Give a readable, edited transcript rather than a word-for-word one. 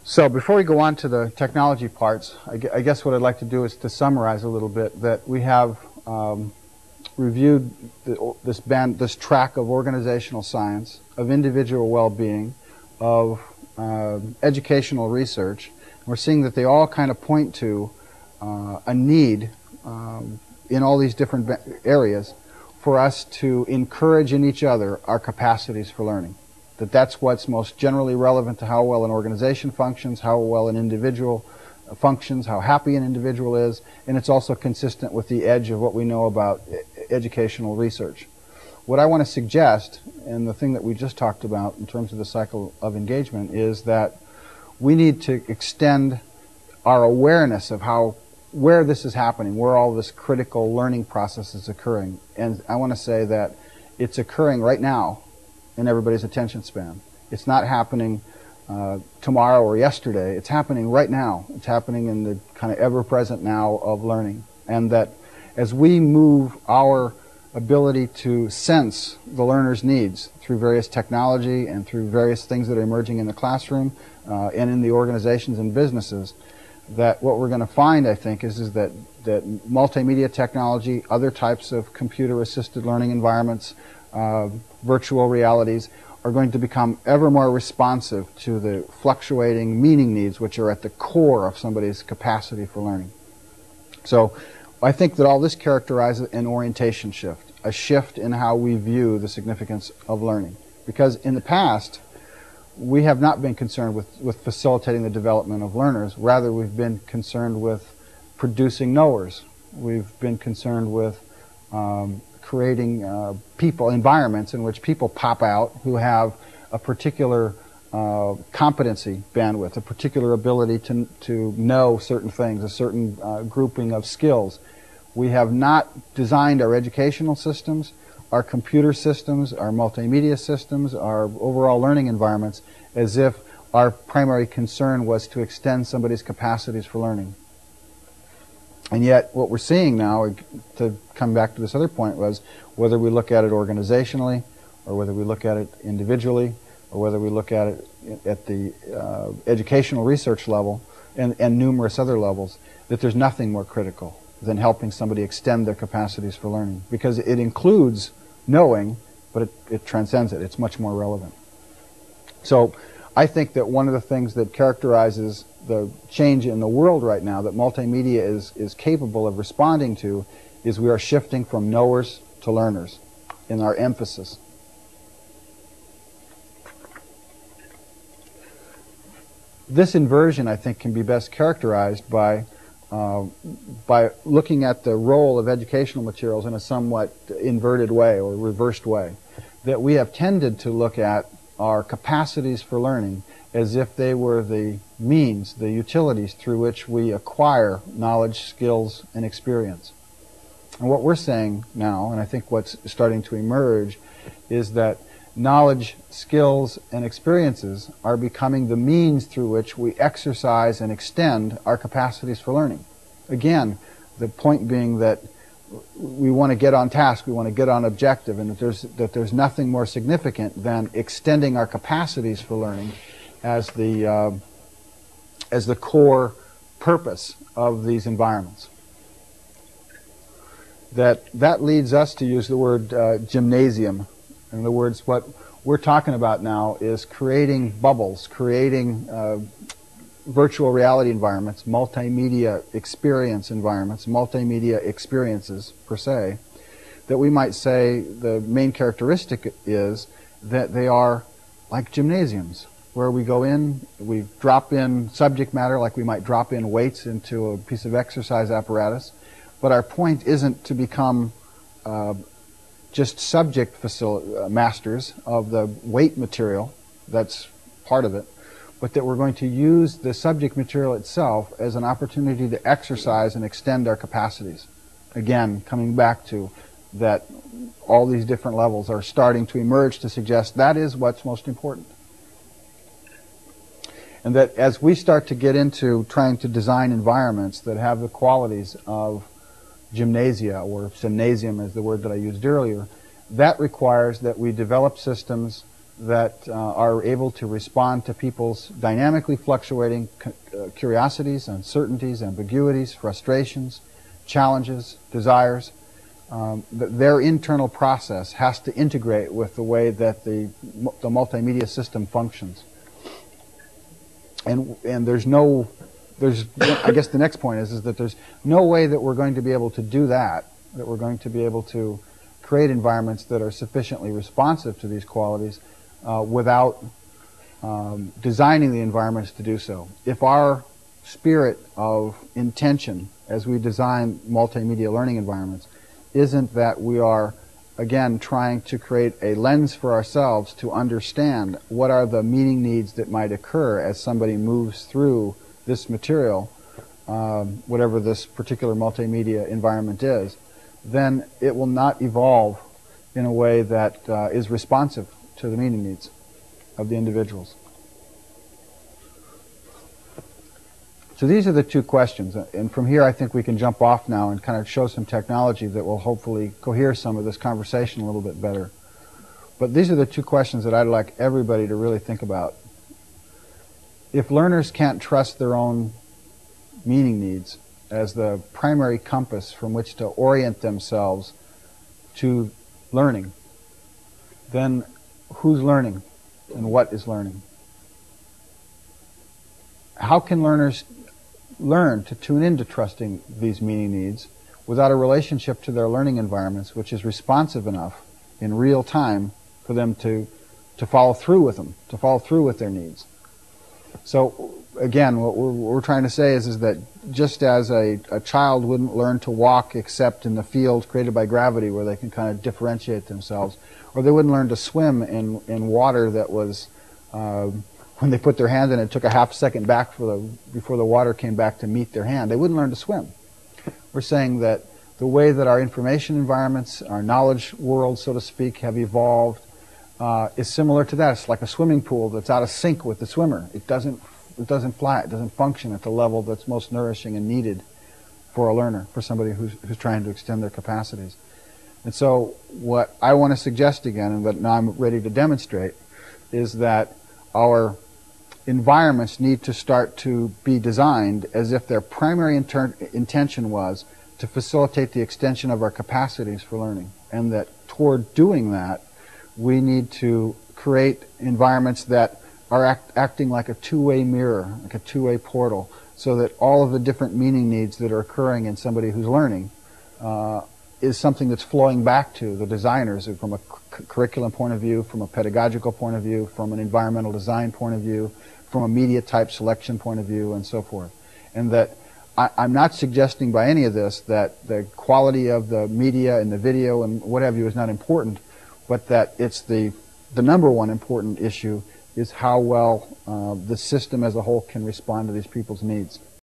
So before we go on to the technology parts, I guess what I'd like to do is to summarize a little bit that we have reviewed this track of organizational science, of individual well-being, of educational research. We're seeing that they all kind of point to a need in all these different areas for us to encourage in each other our capacities for learning. That's what's most generally relevant to how well an organization functions, how well an individual functions, how happy an individual is, and it's also consistent with the edge of what we know about educational research. What I want to suggest, and the thing that we just talked about in terms of the cycle of engagement, is that we need to extend our awareness of where this is happening, where all this critical learning process is occurring. And I want to say that it's occurring right now in everybody's attention span. It's not happening tomorrow or yesterday. It's happening right now. It's happening in the kind of ever-present now of learning. And that as we move our ability to sense the learner's needs through various technology and through various things that are emerging in the classroom and in the organizations and businesses, that what we're going to find, I think, is that multimedia technology, other types of computer-assisted learning environments, virtual realities, are going to become ever more responsive to the fluctuating meaning needs which are at the core of somebody's capacity for learning. So I think that all this characterizes an orientation shift, a shift in how we view the significance of learning. Because in the past, we have not been concerned with facilitating the development of learners. Rather, we've been concerned with producing knowers. We've been concerned with creating environments in which people pop out who have a particular competency bandwidth, a particular ability to know certain things, a certain grouping of skills. We have not designed our educational systems, our computer systems, our multimedia systems, our overall learning environments as if our primary concern was to extend somebody's capacities for learning. And yet what we're seeing now, to come back to this other point, was whether we look at it organizationally or whether we look at it individually or whether we look at it at the educational research level and numerous other levels, that there's nothing more critical than helping somebody extend their capacities for learning, because it includes knowing, but it transcends it. It's much more relevant. So I think that one of the things that characterizes the change in the world right now that multimedia is capable of responding to is we are shifting from knowers to learners in our emphasis. This inversion, I think, can be best characterized by looking at the role of educational materials in a somewhat inverted way or reversed way. That we have tended to look at our capacities for learning as if they were the means, the utilities through which we acquire knowledge, skills, and experience. And what we're saying now, and I think what's starting to emerge, is that knowledge, skills, and experiences are becoming the means through which we exercise and extend our capacities for learning. Again, the point being that we want to get on task, we want to get on objective, and that there's nothing more significant than extending our capacities for learning as the core purpose of these environments. That leads us to use the word gymnasium. In other words, what we're talking about now is creating bubbles, creating virtual reality environments, multimedia experience environments, multimedia experiences per se, that we might say the main characteristic is that they are like gymnasiums, where we go in, we drop in subject matter like we might drop in weights into a piece of exercise apparatus, but our point isn't to become just subject masters of the weight material, that's part of it, but that we're going to use the subject material itself as an opportunity to exercise and extend our capacities. Again, coming back to that all these different levels are starting to emerge to suggest that is what's most important. And that as we start to get into trying to design environments that have the qualities of gymnasia, or gymnasium is the word that I used earlier, that requires that we develop systems that are able to respond to people's dynamically fluctuating curiosities, uncertainties, ambiguities, frustrations, challenges, desires. Their internal process has to integrate with the way that the multimedia system functions. And I guess the next point is that there's no way that we're going to be able to do that we're going to be able to create environments that are sufficiently responsive to these qualities without designing the environments to do so. If our spirit of intention as we design multimedia learning environments isn't that we are, again, trying to create a lens for ourselves to understand what are the meaning needs that might occur as somebody moves through this material, whatever this particular multimedia environment is, then it will not evolve in a way that is responsive to the meaning needs of the individuals. So these are the two questions, and from here I think we can jump off now and kind of show some technology that will hopefully cohere some of this conversation a little bit better. But these are the two questions that I'd like everybody to really think about. If learners can't trust their own meaning needs as the primary compass from which to orient themselves to learning, then who's learning and what is learning? How can learners learn to tune into trusting these meaning needs without a relationship to their learning environments which is responsive enough in real time for them to follow through with them, to follow through with their needs? So again, what we're trying to say is that just as a child wouldn't learn to walk except in the field created by gravity where they can kind of differentiate themselves, or they wouldn't learn to swim in water that was when they put their hand in it, took a half second back before the water came back to meet their hand. They wouldn't learn to swim. We're saying that the way that our information environments, our knowledge world, so to speak, have evolved is similar to that. It's like a swimming pool that's out of sync with the swimmer. It doesn't fly. It doesn't function at the level that's most nourishing and needed for a learner, for somebody who's trying to extend their capacities. And so what I want to suggest again, and that now I'm ready to demonstrate, is that our environments need to start to be designed as if their primary intention was to facilitate the extension of our capacities for learning, and that toward doing that we need to create environments that are acting like a two-way mirror, like a two-way portal, so that all of the different meaning needs that are occurring in somebody who's learning is something that's flowing back to the designers from a curriculum point of view, from a pedagogical point of view, from an environmental design point of view, from a media type selection point of view, and so forth. And that I'm not suggesting by any of this that the quality of the media and the video and what have you is not important, but that it's the number one important issue is how well the system as a whole can respond to these people's needs.